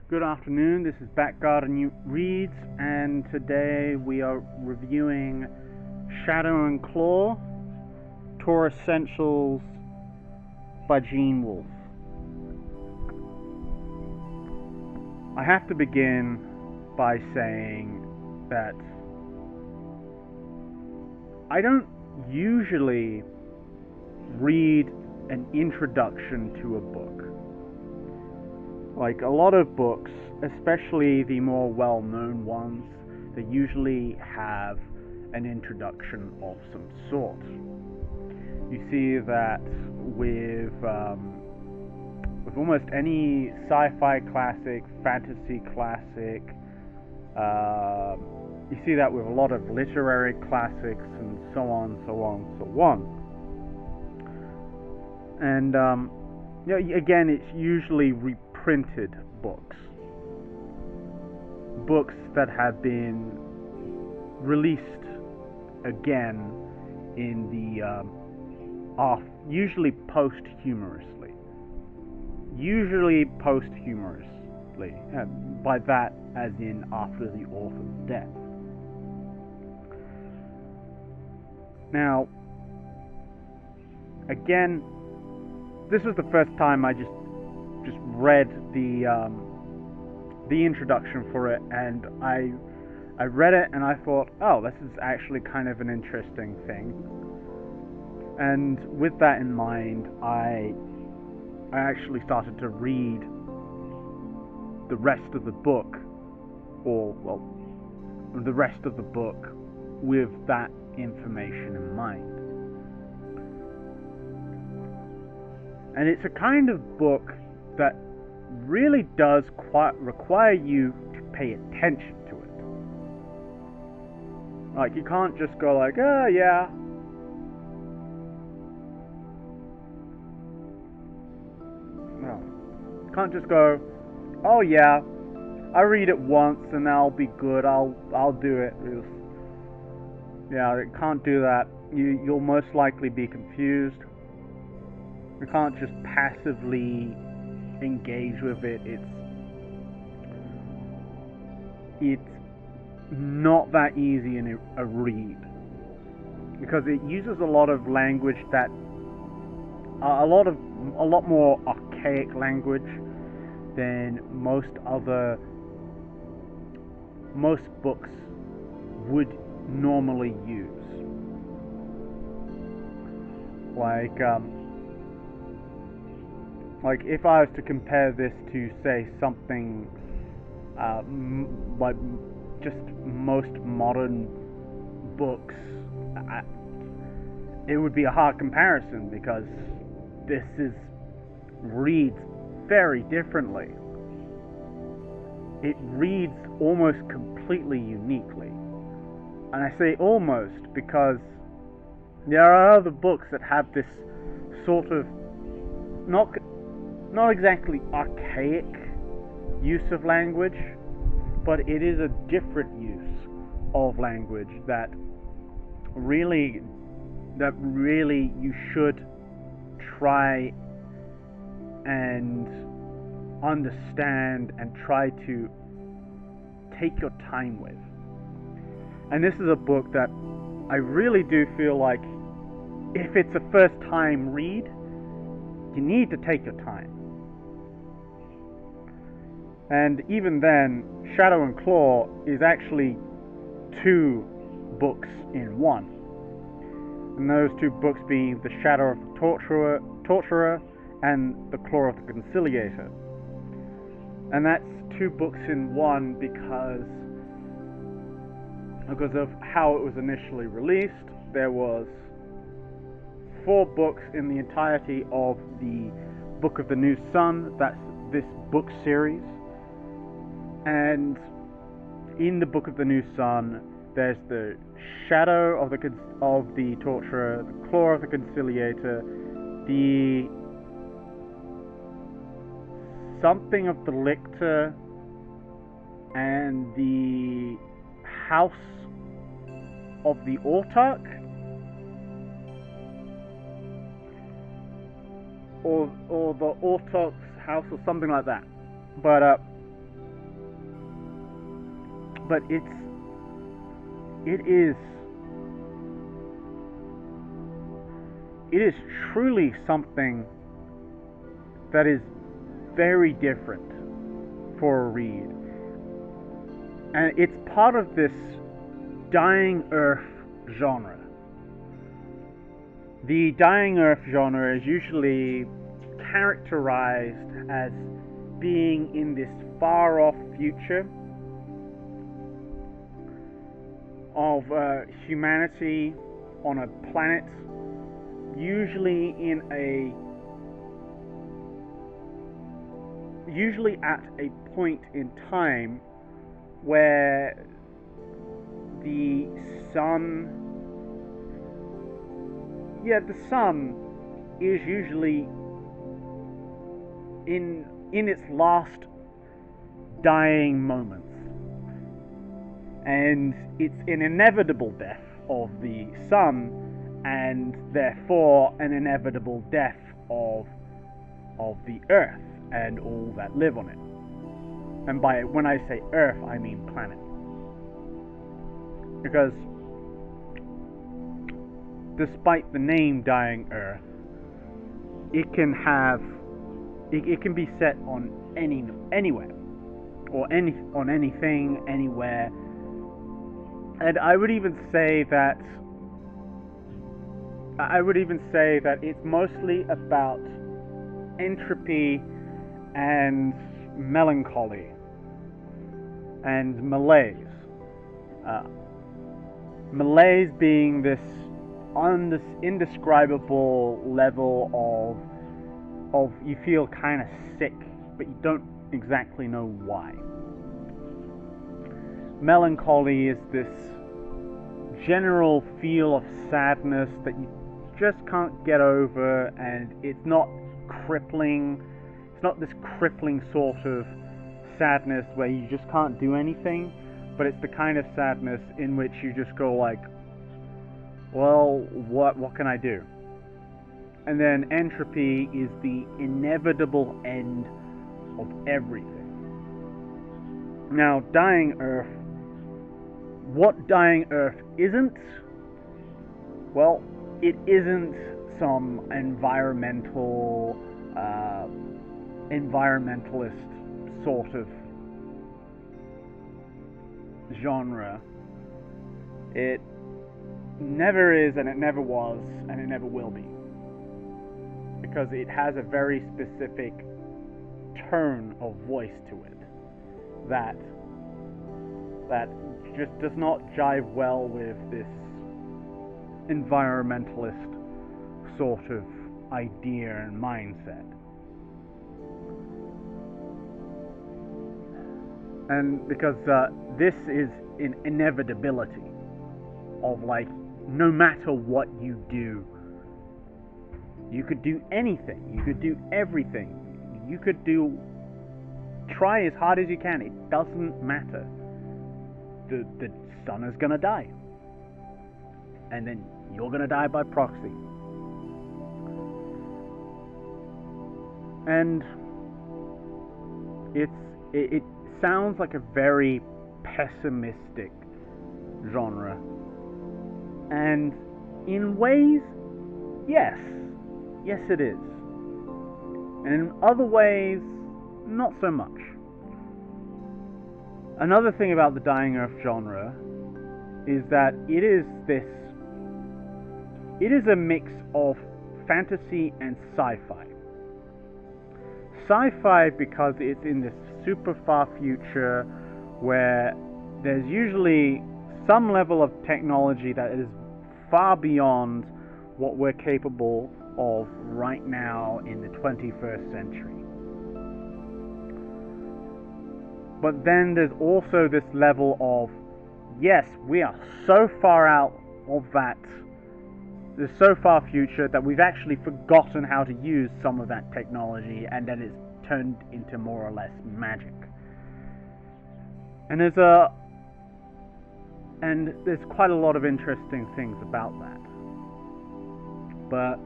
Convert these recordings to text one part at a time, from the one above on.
Good afternoon, this is Backgarden Reads, and today we are reviewing Shadow and Claw, Tour Essentials by Gene Wolfe. I have to begin by saying that I don't usually read an introduction to a book. Like a lot of books, especially the more well-known ones, they usually have an introduction of some sort. You see that with almost any sci-fi classic, fantasy classic. You see that with a lot of literary classics and so on, so on, so on. And again, it's usually reprinted books that have been released again in the usually posthumously. By that, as in after the author's death. Now, again, this was the first time I just read the introduction for it, and I read it and I thought, oh, this is actually kind of an interesting thing. And with that in mind, I actually started to read the rest of the book, the rest of the book with that information in mind. And it's a kind of book that really does require you to pay attention to it. Like, you can't just go like, oh yeah. No. You can't just go, oh yeah, I read it once and I'll be good, I'll do it. Yeah, you can't do that. You'll most likely be confused. You can't just passively engage with it. It's not that easy in a read, because it uses a lot of language that a lot more archaic language than most books would normally use. Like if I was to compare this to, say, something like just most modern books, it would be a hard comparison, because this reads very differently. It reads almost completely uniquely. And I say almost because there are other books that have this sort of not exactly archaic use of language, but it is a different use of language that really you should try and understand and try to take your time with. And this is a book that I really do feel like, if it's a first time read, you need to take your time. And even then, Shadow and Claw is actually two books in one. And those two books being The Shadow of the Torturer and The Claw of the Conciliator. And that's two books in one because of how it was initially released. There was 4 books in the entirety of the Book of the New Sun. That's this book series. And in the Book of the New Sun, there's the Shadow of the Torturer, the Claw of the Conciliator, the something of the Lictor, and the House of the Autarch, or the Autarch's house, or something like that. But but it is truly something that is very different for a read. And it's part of this Dying Earth genre. The Dying Earth genre is usually characterized as being in this far-off future of humanity on a planet, usually at a point in time where the sun is usually in its last dying moments, and it's an inevitable death of the sun, and therefore an inevitable death of the earth and all that live on it. And when I say earth, I mean planet, because despite the name Dying Earth, it can be set on anywhere, or on anything, anywhere. And I would even say that it's mostly about entropy and melancholy and malaise. Malaise being this indescribable level of you feel kind of sick, but you don't exactly know why. Melancholy is this general feel of sadness that you just can't get over, and it's not crippling. It's not this crippling sort of sadness where you just can't do anything, but it's the kind of sadness in which you just go like, well, what can I do? And then entropy is the inevitable end of everything. Now, Dying Earth, what Dying Earth isn't? Well, it isn't some environmentalist sort of genre. It never is, and it never was, and it never will be, because it has a very specific tone of voice to it that just does not jive well with this environmentalist sort of idea and mindset. And because this is an inevitability of, like, no matter what you do, you could do anything, you could do everything, you could try as hard as you can, it doesn't matter. The sun is gonna die, and then you're gonna die by proxy. And it sounds like a very pessimistic genre, and in ways, yes it is, and in other ways, not so much. Another thing about the Dying Earth genre is that it is a mix of fantasy and sci-fi. Sci-fi because it's in this super far future where there's usually some level of technology that is far beyond what we're capable of right now in the 21st century. But then there's also this level of, yes, we are so far out of that, there's so far future that we've actually forgotten how to use some of that technology, and then it's turned into more or less magic. And there's quite a lot of interesting things about that. But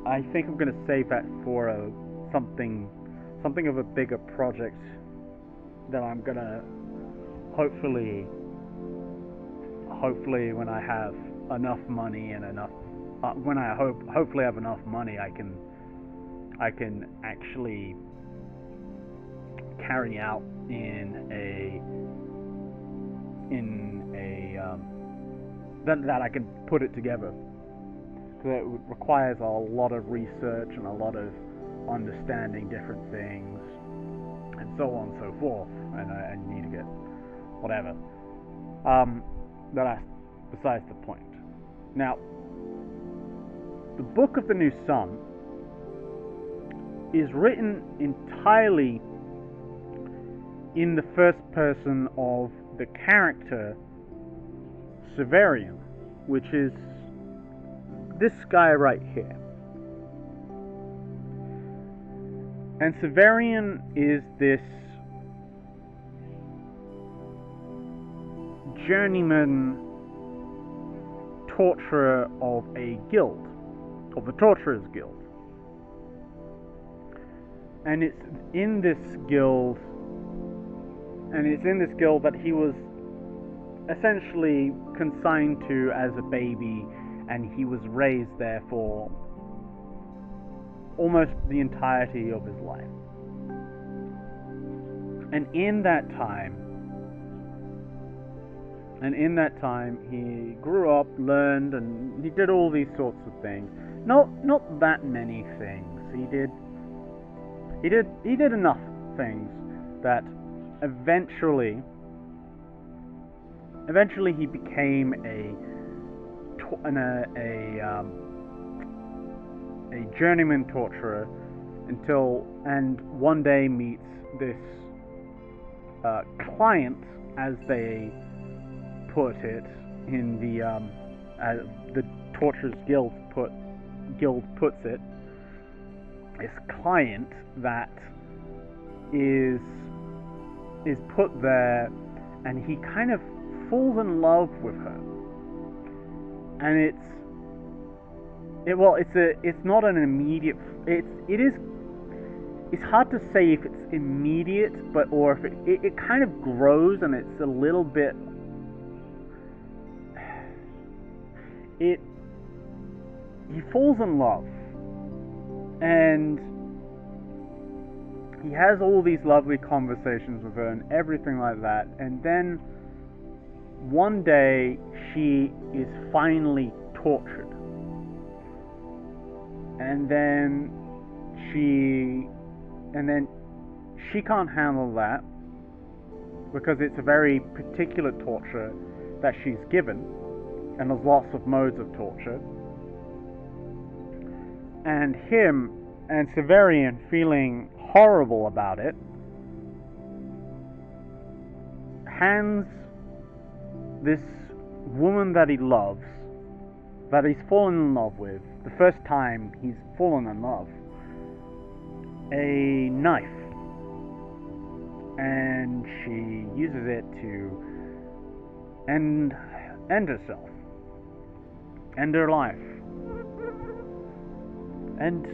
I think I'm going to save that for something of a bigger project that I'm gonna hopefully when I have enough money and enough when I hopefully have enough money, I can actually carry out in a that I can put it together, because it requires a lot of research and a lot of understanding different things and so on and so forth, and I need to get whatever. That's besides the point. Now, the Book of the New Sun is written entirely in the first person of the character Severian, which is this guy right here. And Severian is this journeyman torturer of a guild, of the Torturers Guild. And it's in this guild that he was essentially consigned to as a baby, and he was raised there for almost the entirety of his life. And in that time he grew up, learned, and he did all these sorts of things. Not that many things. He did enough things that eventually he became a journeyman torturer and one day meets this client, as they put it in the Torturers Guild puts it, this client that is put there, and he kind of falls in love with her. And it's not an immediate. It's hard to say if it's immediate, or if it kind of grows, and it's a little bit. He falls in love, and he has all these lovely conversations with her and everything like that, and then one day she is finally tortured, and then she can't handle that, because it's a very particular torture that she's given, and there's lots of modes of torture. And him and Severian, feeling horrible about it, hands this woman that he loves, that he's fallen in love with, the first time he's fallen in love, a knife. And she uses it to end herself, end her life. And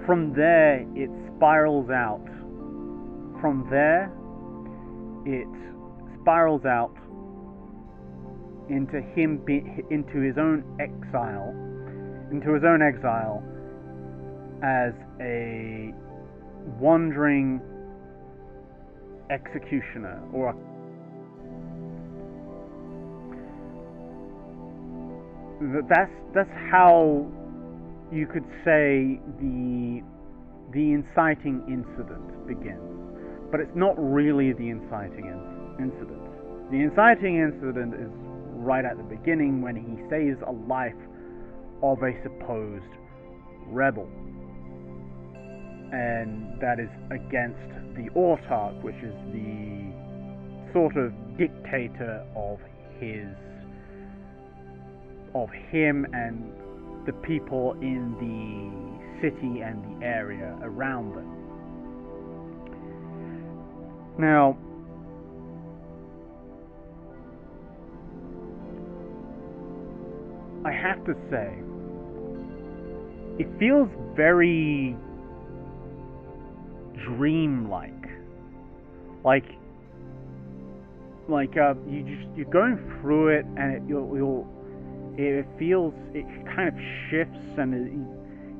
from there it spirals out. From there it spirals out into him into his own exile as a wandering executioner, or that's how you could say the inciting incident begins. But it's not really the inciting incident. The inciting incident is right at the beginning, when he saves a life of a supposed rebel, and that is against the Autarch, which is the sort of dictator of him and the people in the city and the area around them. Now, I have to say, it feels very dreamlike. Like like you're going through it, and it feels, it kind of shifts, and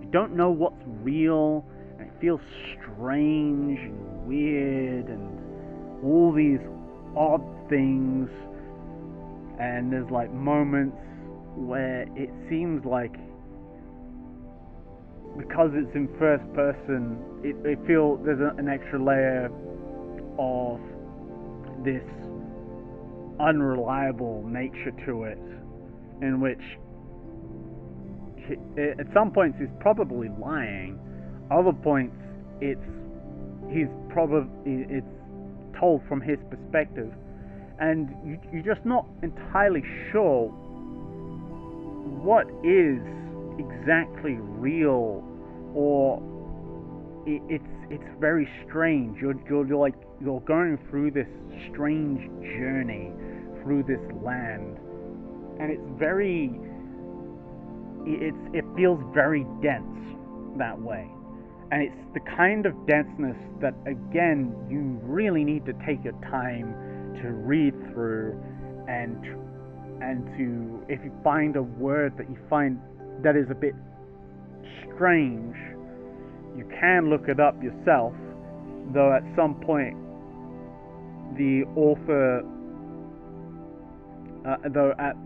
you don't know what's real, and it feels strange and weird and all these odd things. And there's like moments where it seems like, because it's in first person, it feels there's an extra layer of this unreliable nature to it, in which at some points he's probably lying, other points it's told from his perspective, and you're just not entirely sure what is exactly real, or it's very strange. You're going through this strange journey through this land, and it feels very dense that way. And it's the kind of denseness that, again, you really need to take your time to read through, and to, if you find a word that you find that is a bit strange, you can look it up yourself, though at some point the author, though at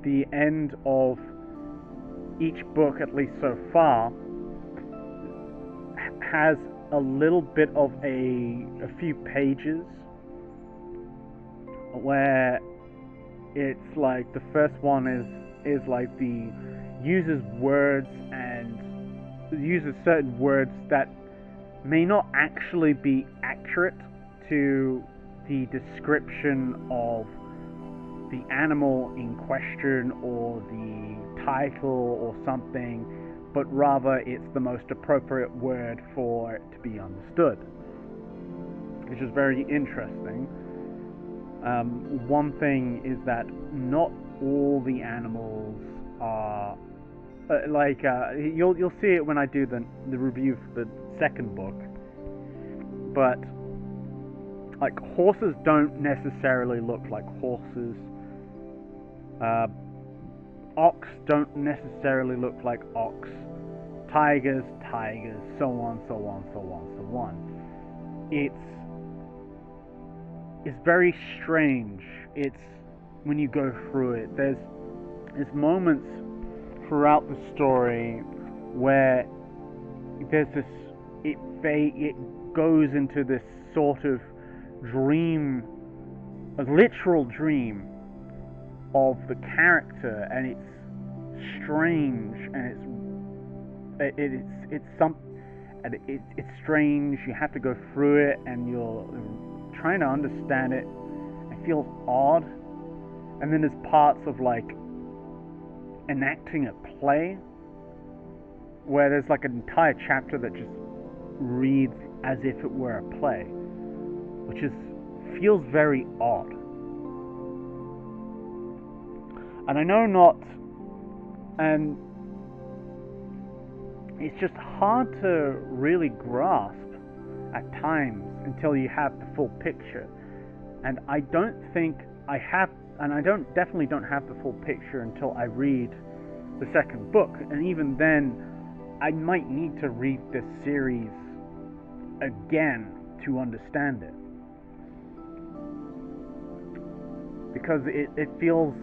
the end of each book, at least so far, has a little bit of a few pages where it's like the first one is like the uses words, and uses certain words that may not actually be accurate to the description of the animal in question or the title or something, but rather it's the most appropriate word for it to be understood, which is very interesting. One thing is that not all the animals are you'll see it when I do the review for the second book, but like horses don't necessarily look like horses. Ox don't necessarily look like ox. Tigers, so on, so on, so on, so on. It's very strange. It's when you go through it. There's moments throughout the story where there's this. It goes into this sort of dream, a literal dream of the character, and it's strange, and it's strange. You have to go through it, and you're trying to understand it. It feels odd, and then there's parts of like enacting a play where there's like an entire chapter that just reads as if it were a play, which feels very odd. And I know not, and it's just hard to really grasp at times until you have the full picture. And I don't think I have, and I definitely don't have the full picture until I read the second book. And even then, I might need to read this series again to understand it, because it feels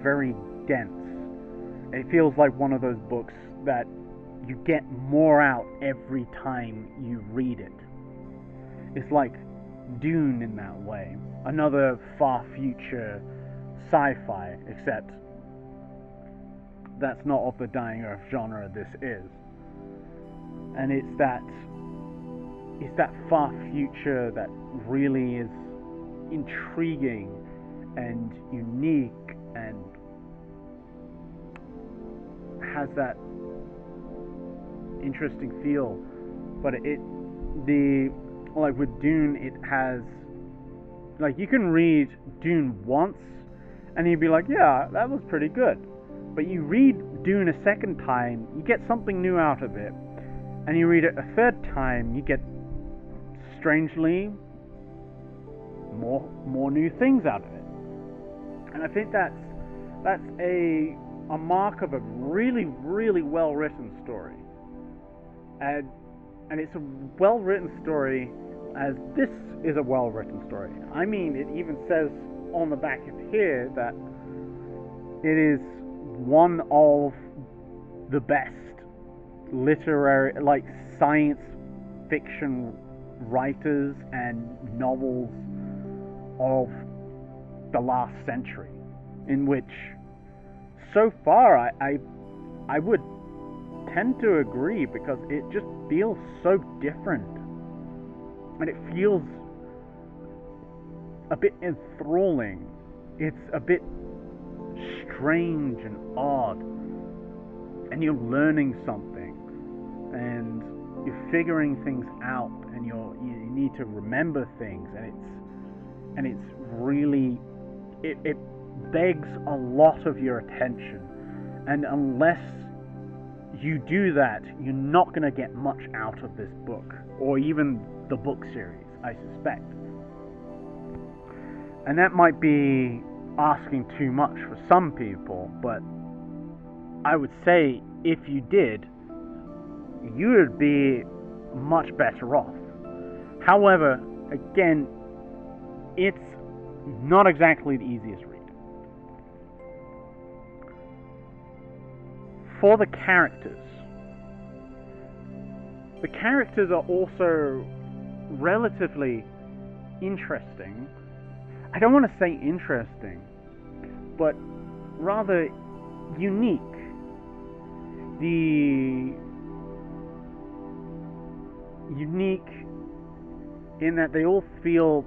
very dense. It feels like one of those books that you get more out every time you read it. It's like Dune in that way, another far future sci-fi, except that's not of the Dying Earth genre this is. And it's that far future that really is intriguing and unique, and has that interesting feel. But like with Dune, it has, like, you can read Dune once and you'd be like, yeah, that was pretty good. But you read Dune a second time, you get something new out of it, and you read it a third time, you get strangely more new things out of it. And I think that's a mark of a really, really well written story. And it's a well written story, as this is a well written story. I mean, it even says on the back of here that it is one of the best literary, like, science fiction writers and novels of the last century, in which so far I would tend to agree, because it just feels so different, and it feels a bit enthralling. It's a bit strange and odd, and you're learning something, and you're figuring things out, and you need to remember things, and it's really, it begs a lot of your attention, and unless you do that, you're not going to get much out of this book, or even the book series, I suspect. And that might be asking too much for some people, but I would say if you did, you would be much better off. However, again, it's not exactly the easiest read. For the characters are also relatively interesting. I don't want to say interesting, but rather unique. The unique in that they all feel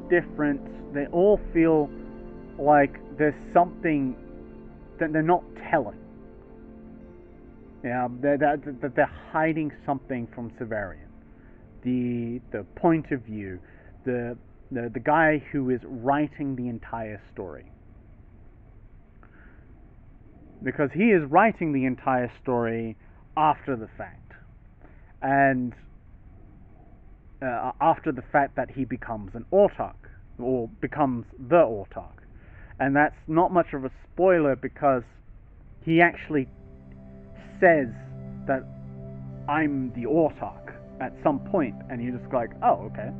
different. They all feel like there's something that they're not telling. Yeah, that they're hiding something from Severian. The point of view, the guy who is writing the entire story. Because he is writing the entire story after the fact. And after the fact that he becomes an Autarch, or becomes the Autarch. And that's not much of a spoiler, because he actually says that I'm the Autarch at some point, and you're just like, oh, okay.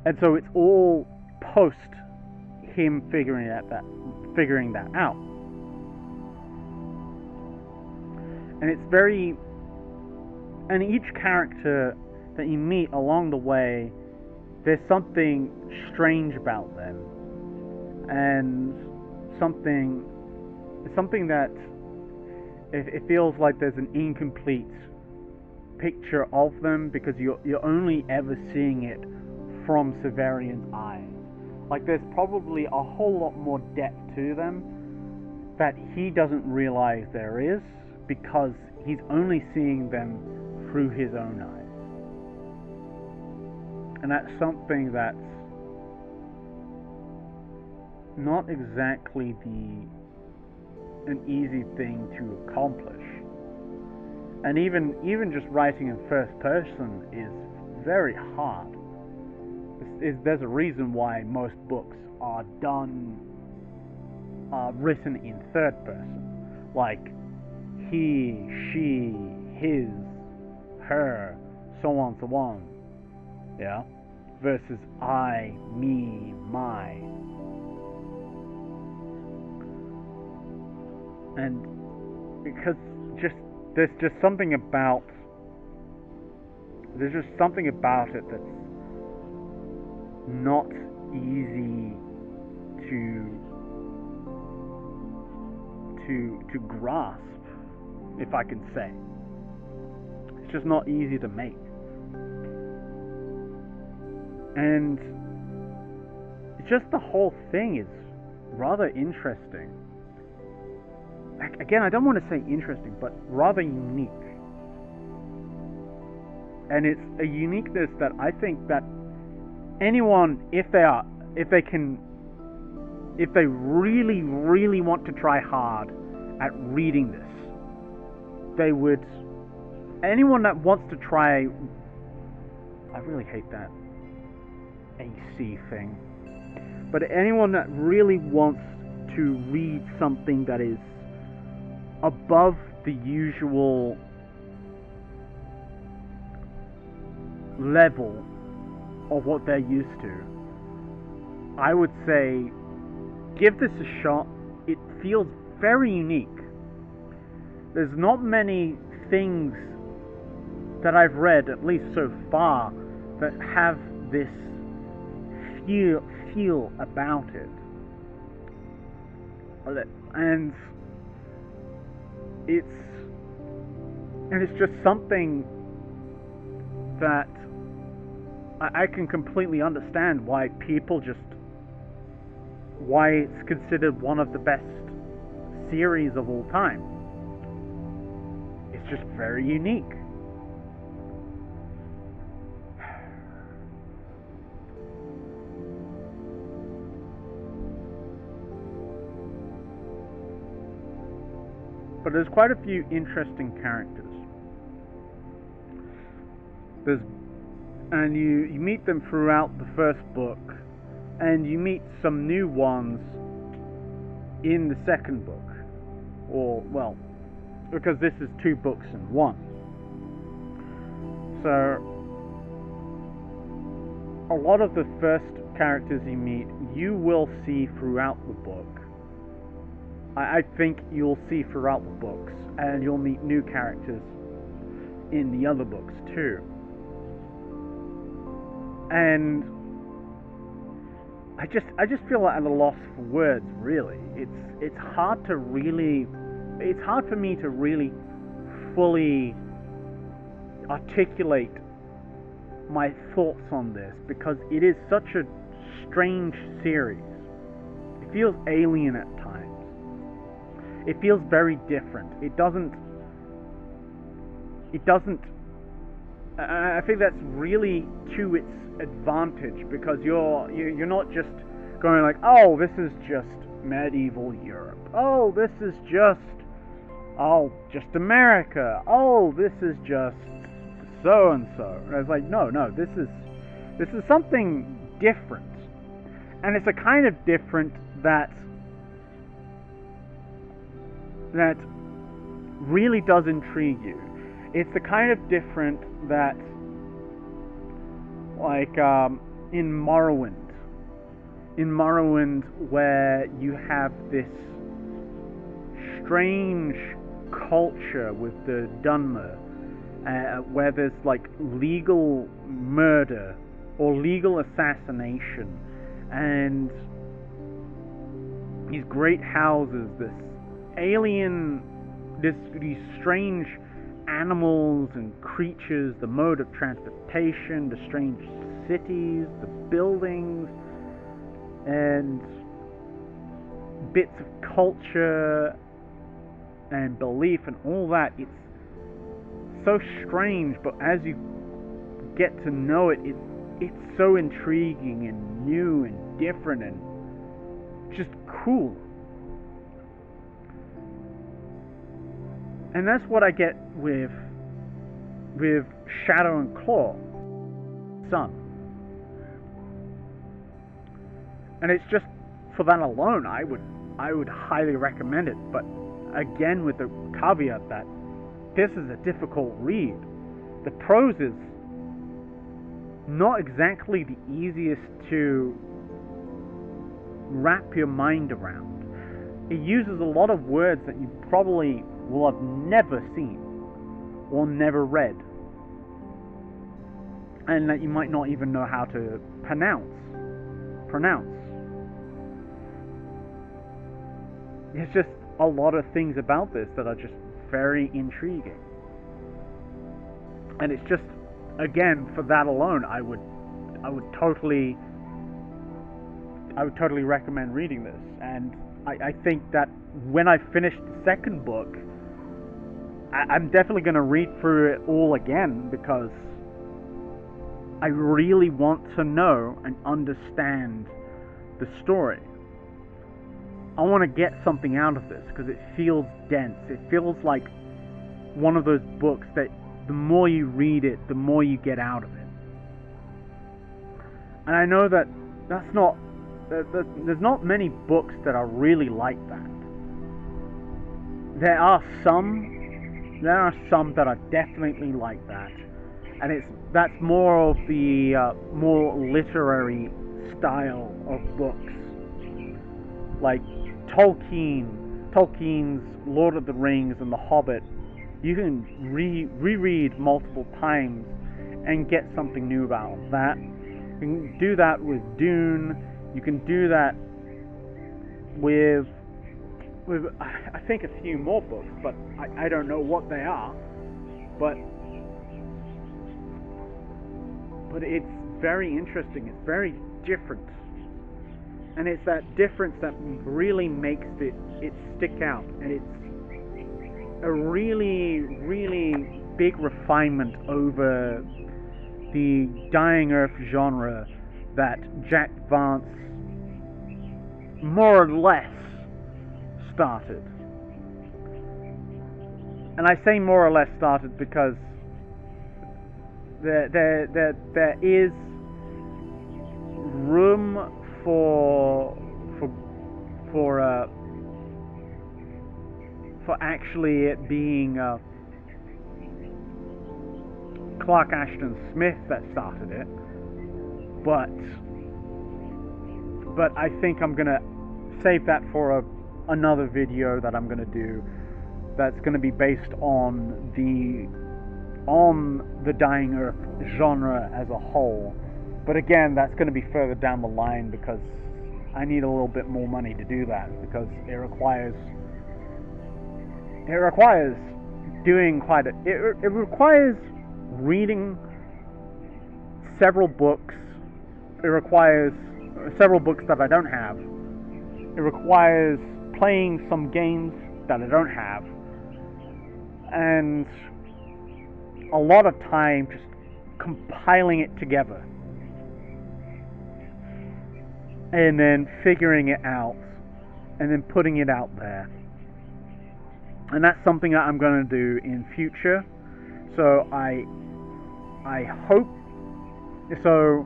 And so it's all post him figuring that out. And it's very, and each character that you meet along the way, there's something strange about them, and something that it feels like there's an incomplete picture of them, because you're only ever seeing it from Severian's eyes. Like, there's probably a whole lot more depth to them that he doesn't realize there is, because he's only seeing them through his own eyes. And that's something that's not exactly an easy thing to accomplish. And even just writing in first person is very hard. There's a reason why most books are written in third person, like he, she, his, her, so on, yeah, versus I, me, my. And because there's just something about it that's not easy to grasp, if I can say. It's just not easy to make. And just the whole thing is rather interesting. Again, I don't want to say interesting, but rather unique. And it's a uniqueness that I think that anyone, if they really, really want to try hard at reading this, anyone that wants to try I really hate that AC thing. But anyone that really wants to read something that is above the usual level of what they're used to, I would say give this a shot. It feels very unique. There's not many things that I've read, at least so far, that have this feel about it. And it's just something that I can completely understand why it's considered one of the best series of all time. It's just very unique. But there's quite a few interesting characters. And you meet them throughout the first book, and you meet some new ones in the second book. Or, well, because this is 2 books in one. So, a lot of the first characters you meet, you will see throughout the book. I think you'll see throughout the books, and you'll meet new characters in the other books too. And I just feel at a loss for words, really. It's hard for me to really fully articulate my thoughts on this, because it is such a strange series. It feels alien at times. It feels very different. It doesn't. I think that's really to its advantage, because you're not just going like, oh, this is just medieval Europe. Oh, this is just America. Oh, this is just so and so. And I was like, no, this is something different, and it's a kind of different that really does intrigue you. It's the kind of different that, like, in Morrowind, where you have this strange culture with the Dunmer, where there's like legal murder or legal assassination, and these great houses, this alien, these strange animals and creatures, the mode of transportation, the strange cities, the buildings, and bits of culture and belief and all that. It's so strange, but as you get to know it, it's so intriguing and new and different and just cool. And that's what I get with Shadow and Claw, Sun. And it's just for that alone, I would highly recommend it. But again, with the caveat that this is a difficult read. The prose is not exactly the easiest to wrap your mind around. It uses a lot of words that you probably will have never seen or never read, and that you might not even know how to pronounce. There's just a lot of things about this that are just very intriguing. And it's just, again, for that alone, I would totally recommend reading this. And I think that when I finish the second book, I'm definitely going to read through it all again, because I really want to know and understand the story. I want to get something out of this, because it feels dense. It feels like one of those books that the more you read it, the more you get out of it. And I know that there's not many books that are really like that. There are some that are definitely like that, and that's more of the more literary style of books, like Tolkien's Lord of the Rings and The Hobbit. You can reread multiple times and get something new about that. You can do that with Dune. You can do that with I think a few more books, but I don't know what they are. But it's very interesting. It's very different, and it's that difference that really makes it stick out, and it's a really, really big refinement over the Dying Earth genre that Jack Vance more or less started. And I say more or less started because there is room for actually it being Clark Ashton Smith that started it, but I think I'm gonna save that for another video that I'm gonna do. That's gonna be based on the Dying Earth genre as a whole. But again, that's gonna be further down the line because I need a little bit more money to do that, because it requires doing quite a it requires reading several books. It requires several books that I don't have. It requires playing some games that I don't have, and a lot of time just compiling it together and then figuring it out and then putting it out there. And that's something that I'm going to do in future. So I hope so.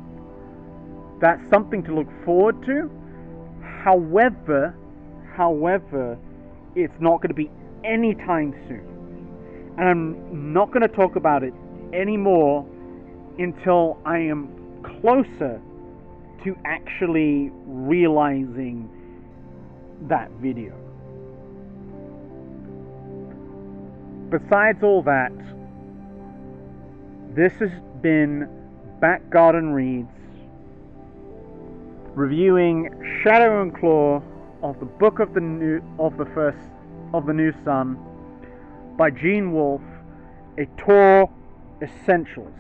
That's something to look forward to. However, it's not going to be anytime soon. And I'm not going to talk about it anymore until I am closer to actually realizing that video. Besides all that, this has been Back Garden Reads, reviewing Shadow and Claw of the Book of the New Sun by Gene Wolfe, a Tor Essentials.